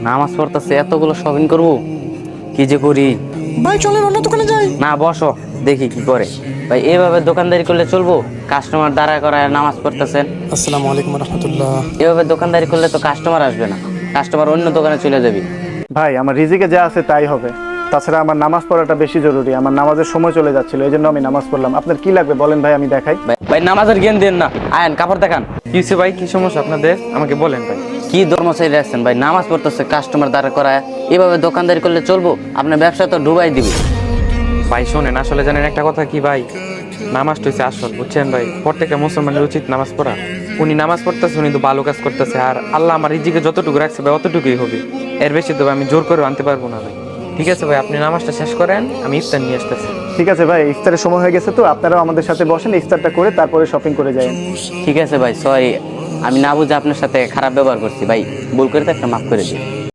নামাজ পড়তেছে, এতগুলো শপিং করবো, কি যে করি। ভাই চলেন অন্য দোকানে যাই। না বসো, দেখি কি করে। ভাই এভাবে দোকানদারি করলে চলবো? কাস্টমার দাঁড়া করায় নামাজ পড়তেছেন। আসসালামু আলাইকুম রহমতুল্লাহ। এভাবে দোকানদারি করলে তো কাস্টমার আসবে না, কাস্টমার অন্য দোকানে চলে যাবে। ভাই আমার রিজিকে যা আছে তাই হবে, তাছাড়া আমার নামাজ পড়াটা বেশি জরুরি। আমার নামাজের সময় চলে যাচ্ছিল, এই জন্য আমি নামাজ পড়লাম। আপনার কি লাগবে বলেন ভাই, আমি দেখাই। ভাই নামাজের জ্ঞান দেন না, আয়েন কাপড় দেখান। কি হয়েছে ভাই, কি সমস্যা আপনাদের আমাকে বলেন ভাই। কি ধর্ম চাইলে আসছেন ভাই? নামাজ পড়তেছে, কাস্টমার দাঁড়া করায়, এভাবে দোকানদারি করলে চলবো? আপনার ব্যবসা তো ডুবাই দিবে। ভাই শোনেন, আসলে জানেন একটা কথা কি ভাই, নামাজটা হচ্ছে আসল, বুঝছেন ভাই। প্রত্যেকটা মুসলমানের উচিত নামাজ পড়া। উনি নামাজ পড়তেছে, উনি তো ভালো কাজ করতেছে, আর আল্লাহ আমার রিজিকে যতটুকু রাখছে ভাই অতটুকুই হবে, এর বেশি তো আমি জোর করে আনতে পারবো না ভাই। ঠিক আছে ভাই, আপনি নামাজটা শেষ করেন, আমি ইফতার নিয়ে আসতেছি। ঠিক আছে ভাই, ইফতারের সময় হয়ে গেছে, তো আপনারাও আমাদের সাথে বসেন, ইফতারটা করে তারপরে শপিং করে যাই। ঠিক আছে ভাই, সরি, আমি না বুঝে আপনার সাথে খারাপ ব্যবহার করছি ভাই, ভুল করে তো একটা মাফ করে দিই।